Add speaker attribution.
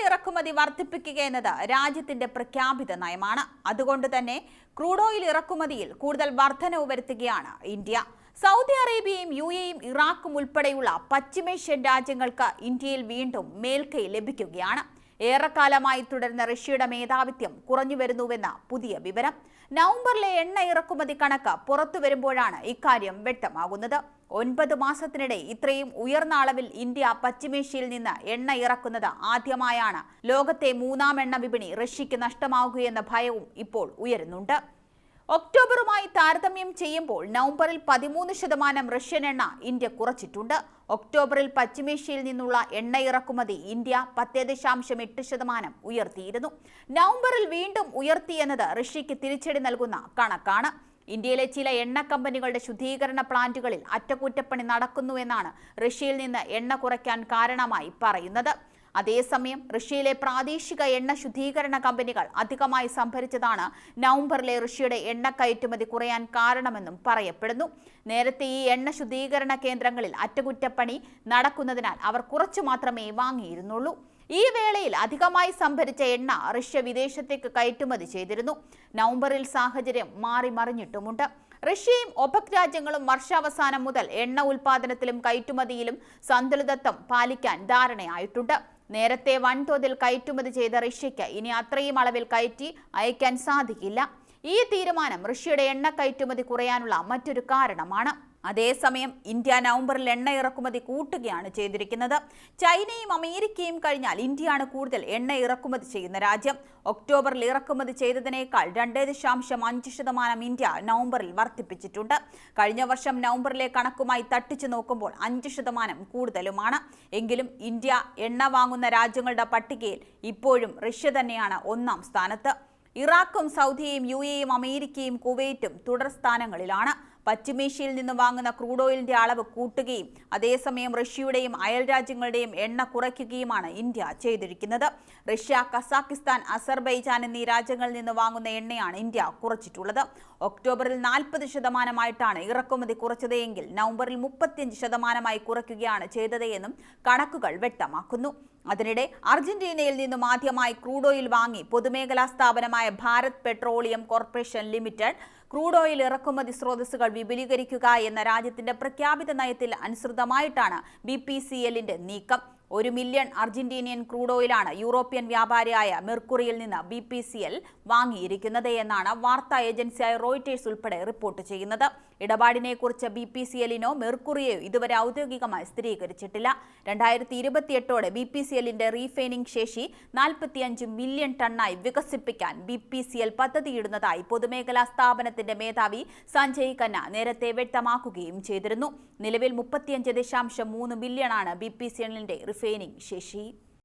Speaker 1: ഇറക്കുമതി വർദ്ധിപ്പിക്കുക എന്നത് രാജ്യത്തിന്റെ പ്രഖ്യാപിത നയമാണ്. അതുകൊണ്ട് തന്നെ ക്രൂഡ് ഓയിൽ ഇറക്കുമതിയിൽ കൂടുതൽ വർധനവ് വരുത്തുകയാണ് ഇന്ത്യ. സൗദി അറേബ്യയും UAEയും ഇറാഖും ഉൾപ്പെടെയുള്ള പശ്ചിമേഷ്യൻ രാജ്യങ്ങൾക്ക് ഇന്ത്യയിൽ വീണ്ടും മേൽക്കൈ ലഭിക്കുകയാണ്. ഏറെക്കാലമായി തുടരുന്ന റഷ്യയുടെ മേധാവിത്വം കുറഞ്ഞു വരുന്നുവെന്ന പുതിയ വിവരം. നവംബറിലെ എണ്ണ ഇറക്കുമതി കണക്ക് പുറത്തു വരുമ്പോഴാണ് ഇക്കാര്യം വ്യക്തമാകുന്നത്. 9 മാസത്തിനിടെ ഇത്രയും ഉയർന്ന അളവിൽ ഇന്ത്യ പശ്ചിമേഷ്യയിൽ നിന്ന് എണ്ണ ഇറക്കുന്നത് ആദ്യമായാണ്. ലോകത്തെ 3ാം എണ്ണ വിപണി റഷ്യയ്ക്ക് നഷ്ടമാകുകയെന്ന ഭയവും ഇപ്പോൾ ഉയരുന്നുണ്ട്. ഒക്ടോബറുമായി താരതമ്യം ചെയ്യുമ്പോൾ നവംബറിൽ 13% റഷ്യൻ എണ്ണ ഇന്ത്യ കുറച്ചിട്ടുണ്ട്. ഒക്ടോബറിൽ പശ്ചിമേഷ്യയിൽ നിന്നുള്ള എണ്ണ ഇറക്കുമതി ഇന്ത്യ 10.8% ഉയർത്തിയിരുന്നു. നവംബറിൽ വീണ്ടും ഉയർത്തിയെന്നത് റഷ്യയ്ക്ക് തിരിച്ചടി നൽകുന്ന കണക്കാണ്. ഇന്ത്യയിലെ ചില എണ്ണ കമ്പനികളുടെ ശുദ്ധീകരണ പ്ലാന്റുകളിൽ അറ്റകുറ്റപ്പണി നടക്കുന്നുവെന്നാണ് റഷ്യയിൽ നിന്ന് എണ്ണ കുറയ്ക്കാൻ കാരണമായി പറയുന്നത്. അതേസമയം റഷ്യയിലെ പ്രാദേശിക എണ്ണ ശുദ്ധീകരണ കമ്പനികൾ അധികമായി സംഭരിച്ചതാണ് നവംബറിലെ റഷ്യയുടെ എണ്ണ കയറ്റുമതി കുറയാൻ കാരണമെന്നും പറയപ്പെടുന്നു. നേരത്തെ ഈ എണ്ണ ശുദ്ധീകരണ കേന്ദ്രങ്ങളിൽ അറ്റകുറ്റപ്പണി നടക്കുന്നതിനാൽ അവർ കുറച്ചു മാത്രമേ വാങ്ങിയിരുന്നുള്ളൂ. ഈ വേളയിൽ അധികമായി സംഭരിച്ച എണ്ണ റഷ്യ വിദേശത്തേക്ക് കയറ്റുമതി ചെയ്തിരുന്നു. നവംബറിൽ സാഹചര്യം മാറിമറിഞ്ഞിട്ടുമുണ്ട്. റഷ്യയും ഒപെക് രാജ്യങ്ങളും വർഷാവസാനം മുതൽ എണ്ണ ഉൽപാദനത്തിലും കയറ്റുമതിയിലും സന്തുലിതത്വം പാലിക്കാൻ ധാരണയായിട്ടുണ്ട്. നേരത്തെ വൻതോതിൽ കയറ്റുമതി ചെയ്ത റഷ്യയ്ക്ക് ഇനി അത്രയും അളവിൽ കയറ്റി അയക്കാൻ സാധിക്കില്ല. ഈ തീരുമാനം റഷ്യയുടെ എണ്ണ കയറ്റുമതി കുറയാനുള്ള മറ്റൊരു കാരണമാണ്. അതേസമയം ഇന്ത്യ നവംബറിൽ എണ്ണ ഇറക്കുമതി കൂട്ടുകയാണ് ചെയ്തിരിക്കുന്നത്. ചൈനയും അമേരിക്കയും കഴിഞ്ഞാൽ ഇന്ത്യയാണ് കൂടുതൽ എണ്ണ ഇറക്കുമതി ചെയ്യുന്ന രാജ്യം. ഒക്ടോബറിൽ ഇറക്കുമതി ചെയ്തതിനേക്കാൾ 2.5% ഇന്ത്യ നവംബറിൽ വർദ്ധിപ്പിച്ചിട്ടുണ്ട്. കഴിഞ്ഞ വർഷം നവംബറിലെ കണക്കുമായി തട്ടിച്ചു നോക്കുമ്പോൾ 5% കൂടുതലുമാണ്. എങ്കിലും ഇന്ത്യ എണ്ണ വാങ്ങുന്ന രാജ്യങ്ങളുടെ പട്ടികയിൽ ഇപ്പോഴും റഷ്യ തന്നെയാണ് 1ാം സ്ഥാനത്ത്. ഇറാഖും സൗദിയും UAEയും അമേരിക്കയും കുവൈറ്റും തുടർ സ്ഥാനങ്ങളിലാണ്. പശ്ചിമേഷ്യയിൽ നിന്ന് വാങ്ങുന്ന ക്രൂഡ് ഓയിലിന്റെ അളവ് കൂട്ടുകയും അതേസമയം റഷ്യയുടെയും അയൽ രാജ്യങ്ങളുടെയും എണ്ണ കുറയ്ക്കുകയുമാണ് ഇന്ത്യ ചെയ്തിരിക്കുന്നത്. റഷ്യ, കസാക്കിസ്ഥാൻ, അസർബൈജാൻ എന്നീ രാജ്യങ്ങളിൽ നിന്ന് വാങ്ങുന്ന എണ്ണയാണ് ഇന്ത്യ കുറച്ചിട്ടുള്ളത്. ഒക്ടോബറിൽ 40% ഇറക്കുമതി കുറച്ചതെങ്കിൽ നവംബറിൽ 35% കുറയ്ക്കുകയാണ് ചെയ്തതെന്നും കണക്കുകൾ വ്യക്തമാക്കുന്നു. അതിനിടെ അർജന്റീനയിൽ നിന്നും ആദ്യമായി ക്രൂഡ് ഓയിൽ വാങ്ങി പൊതുമേഖലാ സ്ഥാപനമായ Bharat petroleum corporation limited crude oil ഇറക്കുമതി സ്രോതസ്സുകൾ വിപുലീകരിക്കുക എന്ന രാജ്യത്തിന്റെ പ്രഖ്യാപിത നയത്തിൽ അനുസൃതമായിട്ടാണ് BPCLന്റെ നീക്കം. 1 മില്യൺ അർജന്റീനിയൻ ക്രൂഡ് ഓയിലാണ് യൂറോപ്യൻ വ്യാപാരിയായ മെർക്കുറിയിൽ നിന്ന് BPCL വാങ്ങിയിരിക്കുന്നത് എന്നാണ് വാർത്താ ഏജൻസിയായ റോയിറ്റേഴ്സ് ഉൾപ്പെടെ റിപ്പോർട്ട് ചെയ്യുന്നത്. ഇടപാടിനെക്കുറിച്ച് BPCLനോ മെർക്കുറിയോ ഇതുവരെ ഔദ്യോഗികമായി സ്ഥിരീകരിച്ചിട്ടില്ല. 2028ഓടെ BPCLന്റെ റീഫൈനിംഗ് ശേഷി 45 മില്യൺ ടണ്ണായി വികസിപ്പിക്കാൻ BPCL പദ്ധതിയിടുന്നതായി പൊതുമേഖലാ സ്ഥാപനത്തിന്റെ മേധാവി സഞ്ജയ് ഖന്ന നേരത്തെ വ്യക്തമാക്കുകയും ചെയ്തിരുന്നു. നിലവിൽ 35.3 മില്യണാണ് BPCLന്റെ റിഫൈനിംഗ് ശേഷി.